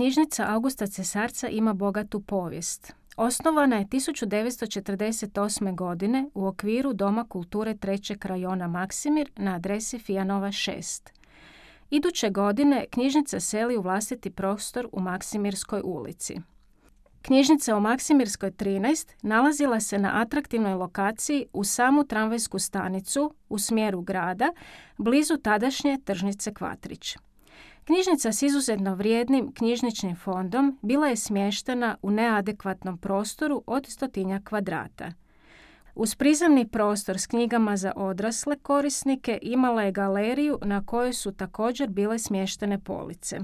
knjižnica Augusta Cesarca ima bogatu povijest. Osnovana je 1948. godine u okviru Doma kulture 3. rajona Maksimir na adresi Fijanova 6. Iduće godine knjižnica seli u vlastiti prostor u Maksimirskoj ulici. Knjižnica u Maksimirskoj 13 nalazila se na atraktivnoj lokaciji uz samu tramvajsku stanicu u smjeru grada, blizu tadašnje tržnice Kvatrić. Knjižnica s izuzetno vrijednim knjižničnim fondom bila je smještena u neadekvatnom prostoru od 100 kvadrata. Uz prizemni prostor s knjigama za odrasle korisnike imala je galeriju na kojoj su također bile smještene police.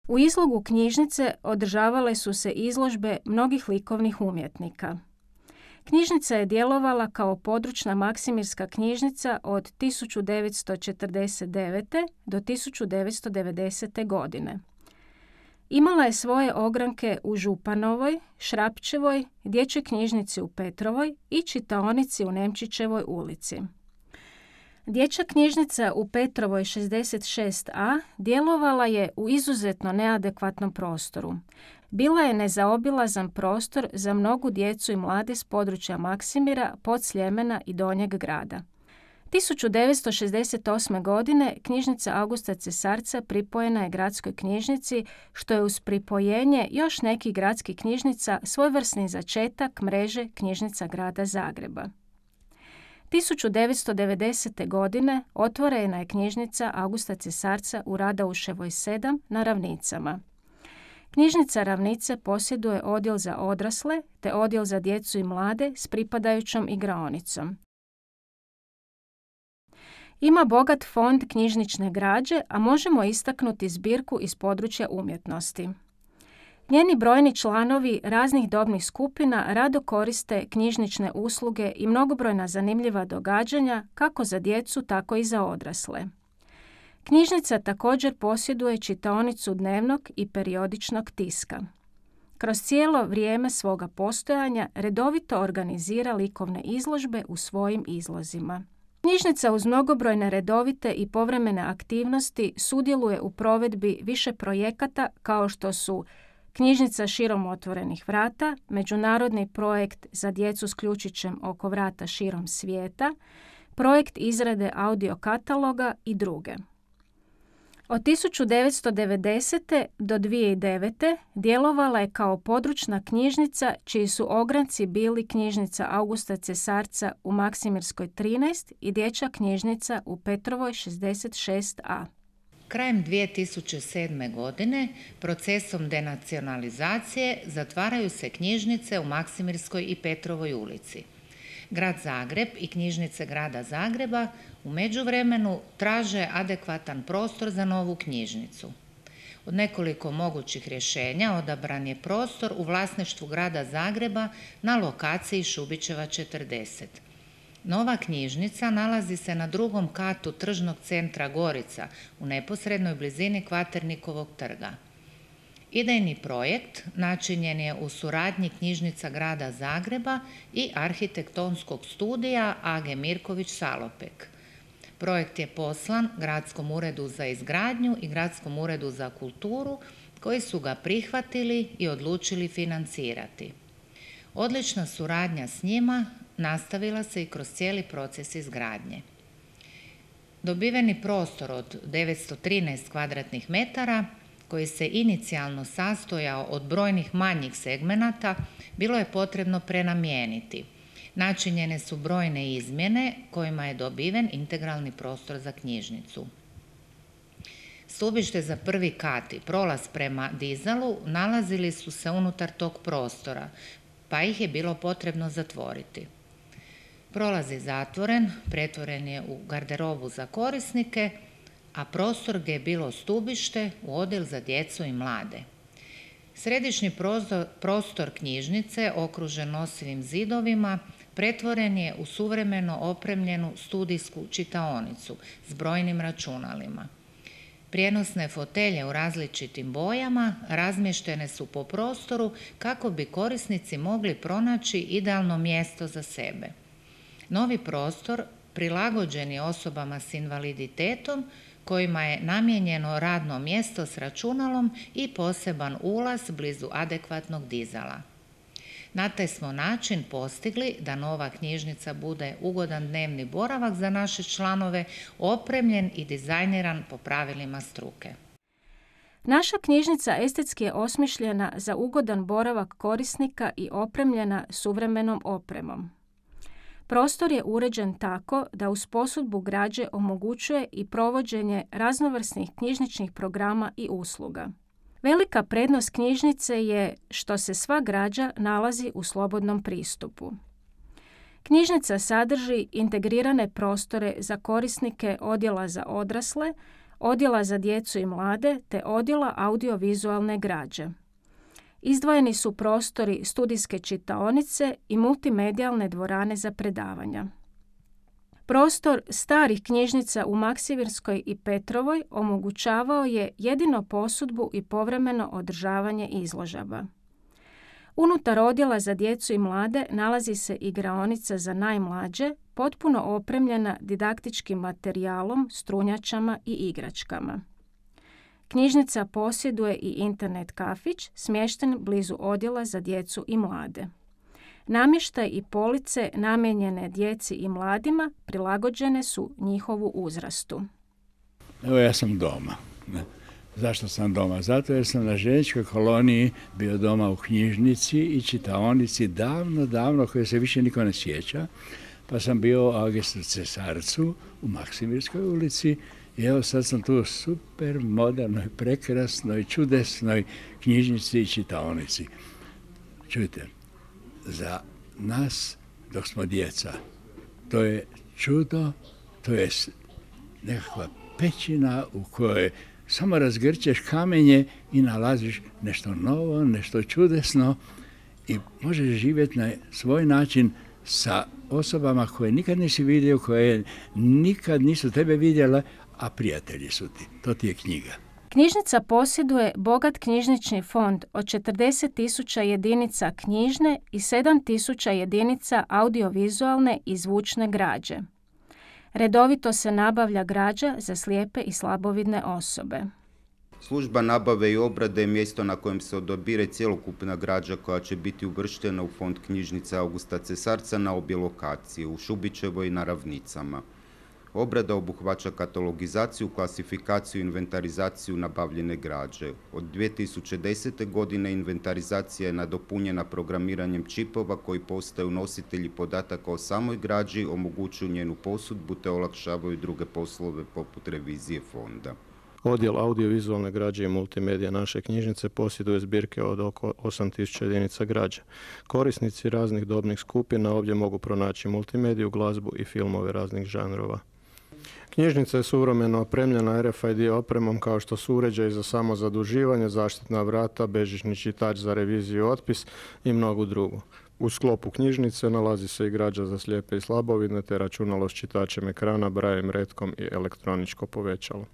U izlogu knjižnice održavale su se izložbe mnogih likovnih umjetnika. Knjižnica je djelovala kao područna maksimirska knjižnica od 1949. do 1990. godine. Imala je svoje ogranke u Županovoj, Šrapčevoj, dječjoj knjižnici u Petrovoj i čitaonici u Nemčićevoj ulici. Dječja knjižnica u Petrovoj 66a djelovala je u izuzetno neadekvatnom prostoru. Bila je nezaobilazan prostor za mnogu djecu i mlade s područja Maksimira, Podsljemena i Donjeg grada. 1968. godine knjižnica Augusta Cesarca pripojena je gradskoj knjižnici, što je uz pripojenje još nekih gradskih knjižnica svojevrsni začetak mreže knjižnica grada Zagreba. 1990. godine otvorena je knjižnica Augusta Cesarca u Radauševoj 7 na Ravnicama. Knjižnica Ravnice posjeduje odjel za odrasle te odjel za djecu i mlade s pripadajućom igraonicom. Ima bogat fond knjižnične građe, a možemo istaknuti zbirku iz područja umjetnosti. Njeni brojni članovi raznih dobnih skupina rado koriste knjižnične usluge i mnogobrojna zanimljiva događanja kako za djecu, tako i za odrasle. Knjižnica također posjeduje čitaonicu dnevnog i periodičnog tiska. Kroz cijelo vrijeme svoga postojanja redovito organizira likovne izložbe u svojim izlozima. Knjižnica uz mnogobrojne redovite i povremene aktivnosti sudjeluje u provedbi više projekata kao što su Knjižnica širom otvorenih vrata, međunarodni projekt za djecu s ključićem oko vrata širom svijeta, projekt izrade audio kataloga i druge. Od 1990. do 2009. djelovala je kao područna knjižnica čiji su ogranci bili knjižnica Augusta Cesarca u Maksimirskoj 13 i dječja knjižnica u Petrovoj 66a. Krajem 2007. godine procesom denacionalizacije zatvaraju se knjižnice u Maksimirskoj i Petrovoj ulici. Grad Zagreb i knjižnice grada Zagreba u međuvremenu traže adekvatan prostor za novu knjižnicu. Od nekoliko mogućih rješenja odabran je prostor u vlasništvu grada Zagreba na lokaciji Šubićeva 40. Nova knjižnica nalazi se na drugom katu tržnog centra Gorica u neposrednoj blizini Kvaternikovog trga. Idejni projekt načinjen je u suradnji knjižnica grada Zagreba i arhitektonskog studija AG Mirković Salopek. Projekt je poslan Gradskom uredu za izgradnju i Gradskom uredu za kulturu koji su ga prihvatili i odlučili financirati. Odlična suradnja s njima nastavila se i kroz cijeli proces izgradnje. Dobiveni prostor od 913 kvadratnih metara, koji se inicijalno sastojao od brojnih manjih segmenata, bilo je potrebno prenamijeniti. Načinjene su brojne izmjene kojima je dobiven integralni prostor za knjižnicu. Stubište za prvi kat i prolaz prema dizalu nalazili su se unutar tog prostora, pa ih je bilo potrebno zatvoriti. Prolaz je zatvoren, pretvoren je u garderobu za korisnike, a prostor gdje je bilo stubište u odjel za djecu i mlade. Središnji prostor knjižnice, okružen nosivim zidovima, pretvoren je u suvremeno opremljenu studijsku čitaonicu s brojnim računalima. Prijenosne fotelje u različitim bojama razmještene su po prostoru kako bi korisnici mogli pronaći idealno mjesto za sebe. Novi prostor prilagođen je osobama s invaliditetom kojima je namijenjeno radno mjesto s računalom i poseban ulaz blizu adekvatnog dizala. Na taj smo način postigli da nova knjižnica bude ugodan dnevni boravak za naše članove, opremljen i dizajniran po pravilima struke. Naša knjižnica estetski je osmišljena za ugodan boravak korisnika i opremljena suvremenom opremom. Prostor je uređen tako da uz posudbu građe omogućuje i provođenje raznovrsnih knjižničnih programa i usluga. Velika prednost knjižnice je što se sva građa nalazi u slobodnom pristupu. Knjižnica sadrži integrirane prostore za korisnike odjela za odrasle, odjela za djecu i mlade te odjela audiovizualne građe. Izdvojeni su prostori studijske čitaonice i multimedijalne dvorane za predavanja. Prostor starih knjižnica u Maksimirskoj i Petrovoj omogućavao je jedino posudbu i povremeno održavanje izložaba. Unutar odjela za djecu i mlade nalazi se igraonica za najmlađe, potpuno opremljena didaktičkim materijalom, strunjačama i igračkama. Knjižnica posjeduje i internet kafić smješten blizu odjela za djecu i mlade. Namještaj i police namijenjene djeci i mladima prilagođene su njihovu uzrastu. Evo ja sam doma. Zašto sam doma? Zato jer sam na željezničkoj koloniji bio doma u knjižnici i čitaonici davno, koje se više niko ne sjeća. Pa sam bio u Agestru Cesarcu u Maksimirskoj ulici i evo sad sam tu u super modernoj, prekrasnoj, čudesnoj knjižnici i čitaonici. Čujte, za nas dok smo djeca, to je čudo, to je nekakva pećina u kojoj samo razgrćeš kamenje i nalaziš nešto novo, nešto čudesno i možeš živjeti na svoj način sa osobama koje nikad nisi vidio, koje nikad nisu tebe vidjele, a prijatelji su ti. To ti je knjiga. Knjižnica posjeduje bogat knjižnični fond od 40.000 jedinica knjižne i 7.000 jedinica audiovizualne i zvučne građe. Redovito se nabavlja građa za slijepe i slabovidne osobe. Služba nabave i obrade je mjesto na kojem se odabire cjelokupna građa koja će biti uvrštena u fond knjižnice Augusta Cesarca na obje lokacije, u Šubićevoj i na Ravnicama. Obrada obuhvaća katalogizaciju, klasifikaciju i inventarizaciju nabavljene građe. Od 2010. godine inventarizacija je nadopunjena programiranjem čipova koji postaju nositelji podataka o samoj građi, omogućuju njenu posudbu te olakšavaju druge poslove poput revizije fonda. Odjel audiovizualne građe i multimedija naše knjižnice posjeduje zbirke od oko 8.000 jedinica građe. Korisnici raznih dobnih skupina ovdje mogu pronaći multimediju, glazbu i filmove raznih žanrova. Knjižnica je suvremeno opremljena RFID opremom kao što su uređaji za samozaduživanje, zaštitna vrata, bežični čitač za reviziju i otpis i mnogo drugo. U sklopu knjižnice nalazi se i građa za slijepe i slabovidne te računalo s čitačem ekrana, brajem, retkom i elektroničko povećalo.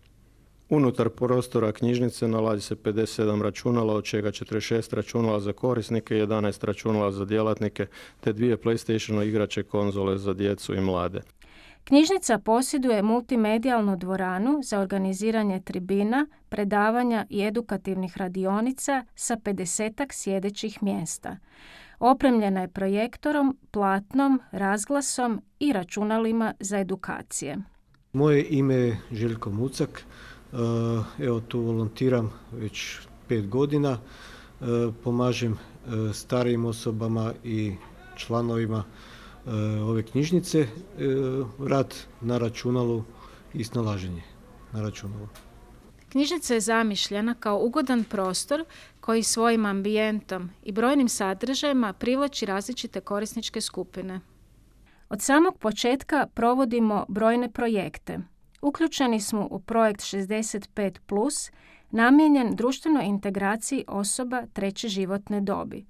Unutar prostora knjižnice nalazi se 57 računala, od čega 46 računala za korisnike, 11 računala za djelatnike te 2 PlayStation igrače konzole za djecu i mlade. Knjižnica posjeduje multimedijalnu dvoranu za organiziranje tribina, predavanja i edukativnih radionica sa 50-ak sjedećih mjesta. Opremljena je projektorom, platnom, razglasom i računalima za edukacije. Moje ime je Željko Mucak. Evo tu volontiram već 5 godina. Pomažem starijim osobama i članovima ove knjižnice, rad na računalu i snalaženje na računalu. Knjižnica je zamišljena kao ugodan prostor koji svojim ambijentom i brojnim sadržajima privlači različite korisničke skupine. Od samog početka provodimo brojne projekte. Uključeni smo u projekt 65+, namijenjen društvenoj integraciji osoba treće životne dobi.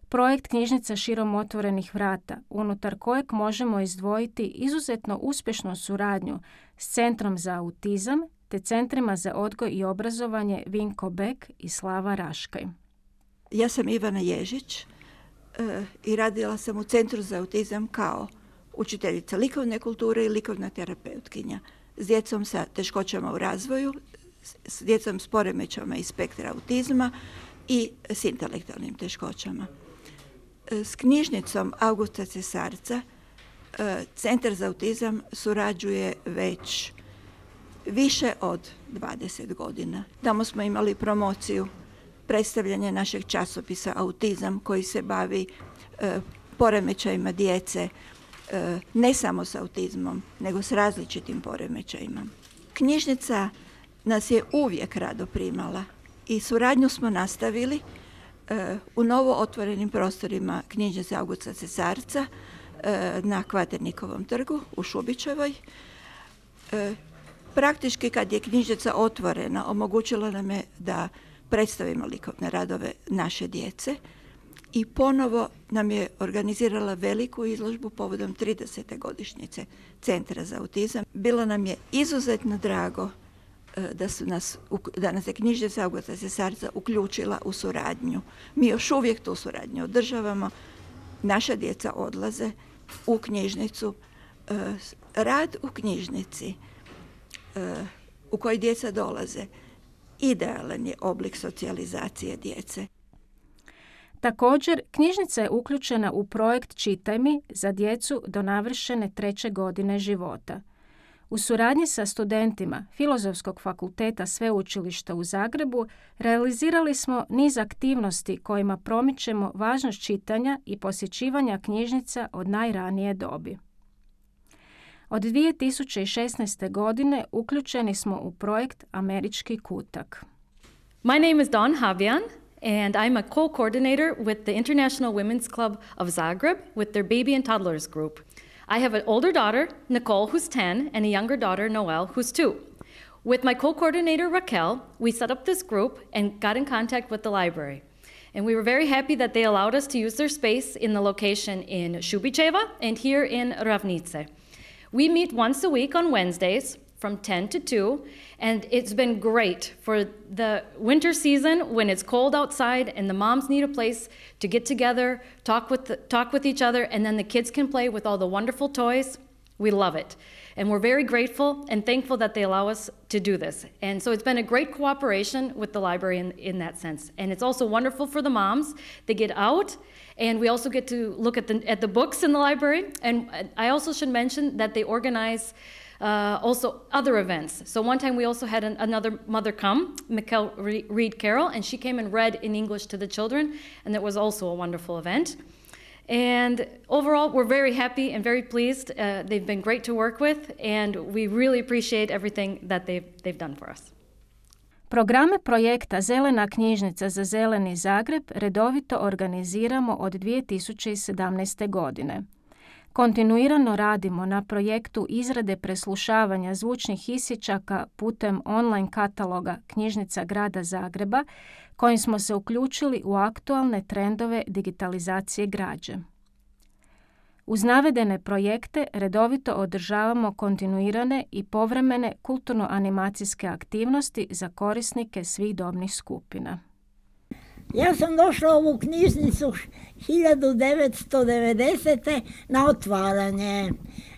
Projekt Knjižnica širom otvorenih vrata, unutar kojeg možemo izdvojiti izuzetno uspješnu suradnju s Centrom za autizam te Centrima za odgoj i obrazovanje Vinko Bek i Slava Raškaj. Ja sam Ivana Ježić i radila sam u Centru za autizam kao učiteljica likovne kulture i likovna terapeutkinja. s djecom sa teškoćama u razvoju, s djecom s poremećajima iz spektra autizma i s intelektualnim teškoćama. S knjižnicom Augusta Cesarca Centar za autizam surađuje već više od 20 godina. Tamo smo imali promociju, predstavljanje našeg časopisa Autizam koji se bavi poremećajima djece, ne samo s autizmom, nego s različitim poremećajima. Knjižnica nas je uvijek rado primala i suradnju smo nastavili u novo otvorenim prostorima knjižnice Augusta Cesarca na Kvaternikovom trgu u Šubićevoj. Praktički kad je knjižnica otvorena, omogućila nam je da predstavimo likovne radove naše djece i ponovo nam je organizirala veliku izložbu povodom 30. godišnjice Centra za autizam. Bilo nam je izuzetno drago da nas je knjižnica Augusta Cesarca uključila u suradnju. Mi još uvijek tu suradnju održavamo. Naša djeca odlaze u knjižnicu. Rad u knjižnici u kojoj djeca dolaze idealan je oblik socijalizacije djece. Također, knjižnica je uključena u projekt Čitaj mi za djecu do navršene 3. godine života. U suradnji sa studentima Filozofskog fakulteta Sveučilišta u Zagrebu realizirali smo niz aktivnosti kojima promičemo važnost čitanja i posjećivanja knjižnica od najranije dobi. Od 2016. godine uključeni smo u projekt Američki kutak. My name is Dawn Habjan, and I'm a co-coordinator with the International Women's Club of Zagreb with their baby and toddlers group. I have an older daughter, Nicole, who's 10, and a younger daughter, Noelle, who's 2. With my co-coordinator, Raquel, we set up this group and got in contact with the library. And we were very happy that they allowed us to use their space in the location in Šubićeva and here in Ravnice. We meet once a week on Wednesdays from 10 to 2, and it's been great for the winter season when it's cold outside and the moms need a place to get together, talk with each other, and then the kids can play with all the wonderful toys. We love it. And we're very grateful and thankful that they allow us to do this. And so it's been a great cooperation with the library in that sense. And it's also wonderful for the moms. They get out, and we also get to look at the books in the library. And I also should mention that they organize also other events. So one time we also had another mother come, Mikkel Reed Carroll, and she came and read in English to the children, and that was also a wonderful event. And overall, we're very happy and very pleased. They've been great to work with, and we really appreciate everything that they've done for us. Programe projekta Zelena knjižnica za zeleni Zagreb redovito organiziramo od 2017. godine. Kontinuirano radimo na projektu izrade preslušavanja zvučnih isječaka putem online kataloga Knjižnica grada Zagreba, kojim smo se uključili u aktualne trendove digitalizacije građe. Uz navedene projekte redovito održavamo kontinuirane i povremene kulturno-animacijske aktivnosti za korisnike svih dobnih skupina. Ja sam došla u ovu knjižnicu 1990. na otvaranje.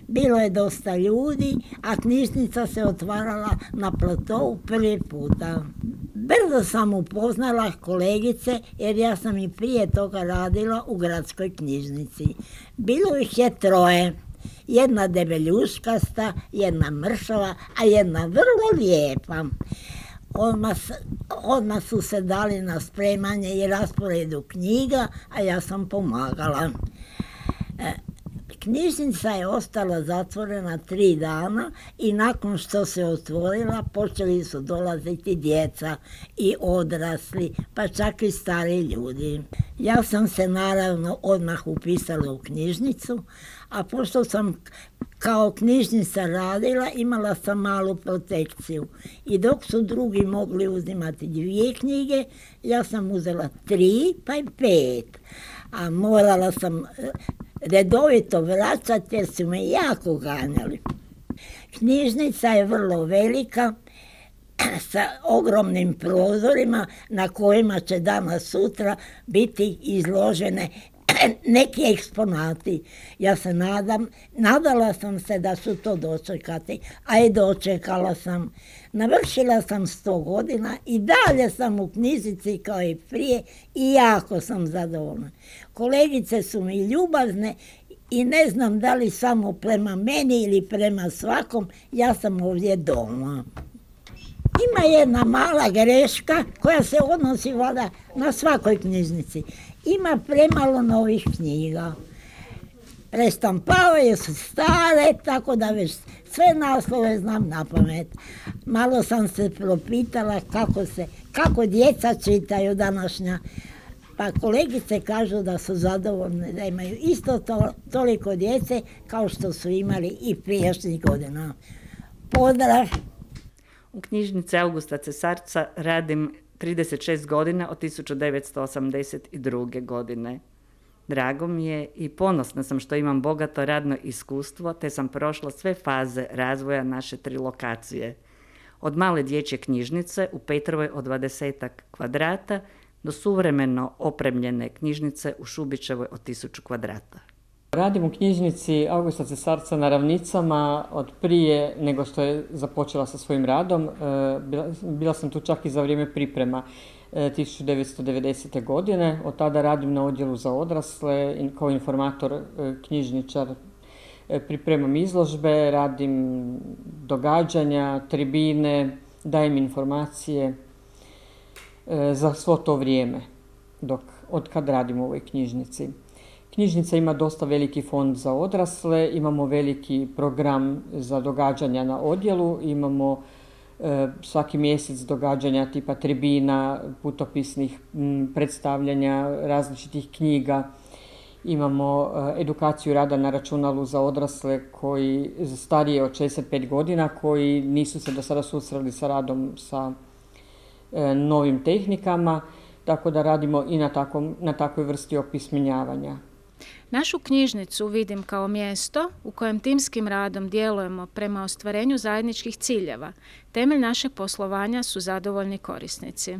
Bilo je dosta ljudi, a knjižnica se otvarala na platovu prvi puta. Brzo sam upoznala kolegice, jer ja sam i prije toga radila u gradskoj knjižnici. Bilo ih je 3. Jedna debeljuškasta, jedna mršava, a jedna vrlo lijepa. Odmah su se dali na spremanje i rasporedu knjiga, a ja sam pomagala. Knjižnica je ostala zatvorena 3 dana i nakon što se otvorila počeli su dolaziti djeca i odrasli, pa čak i stari ljudi. Ja sam se naravno odmah upisala u knjižnicu, a pošto sam kao knjižnica radila, imala sam malu protekciju. I dok su drugi mogli uzimati 2 knjige, ja sam uzela 3 pa i 5. A morala sam redovito vraćati jer su me jako ganjali. Knjižnica je vrlo velika, sa ogromnim prozorima na kojima će danas sutra biti izložene neki eksponati. Ja se nadala sam se da su to dočekati, a i dočekala sam. Navršila sam 100 godina i dalje sam u knjižnici kao i prije i jako sam zadovoljna. Kolegice su mi ljubazne i ne znam da li samo prema meni ili prema svakom, ja sam ovdje doma. Ima jedna mala greška koja se odnosi valjda na svakoj knjižnici. Ima premalo novih knjiga. Preštampavaju su stare, tako da već sve naslove znam na pamet. Malo sam se propitala kako djeca čitaju današnja. Pa kolegice kažu da su zadovoljne, da imaju isto toliko djece kao što su imali i prijašnjih godina. Pozdrav! U knjižnici Augusta Cesarca radim 36 godina od 1982. godine. Drago mi je i ponosna sam što imam bogato radno iskustvo, te sam prošla sve faze razvoja naše 3 lokacije. Od male dječje knjižnice u Petrovoj od 20 kvadrata do suvremeno opremljene knjižnice u Šubićevoj od 1000 kvadrata. Radim u knjižnici Augusta Cesarca na Ravnicama od prije nego što je započela sa svojim radom. Bila sam tu čak i za vrijeme priprema 1990. godine. Od tada radim na odjelu za odrasle kao informator, knjižničar. Pripremam izložbe, radim događanja, tribine, dajem informacije za svo to vrijeme od kad radim u ovoj knjižnici. Knjižnica ima dosta veliki fond za odrasle, imamo veliki program za događanja na odjelu, imamo svaki mjesec događanja tipa tribina, putopisnih predstavljanja različitih knjiga. Imamo edukaciju rada na računalu za odrasle koji starije od 65 godina, koji nisu se do sada susreli sa radom sa novim tehnikama, tako da radimo i na takvoj vrsti opismenjavanja. Našu knjižnicu vidim kao mjesto u kojem timskim radom djelujemo prema ostvarenju zajedničkih ciljeva. Temelj našeg poslovanja su zadovoljni korisnici.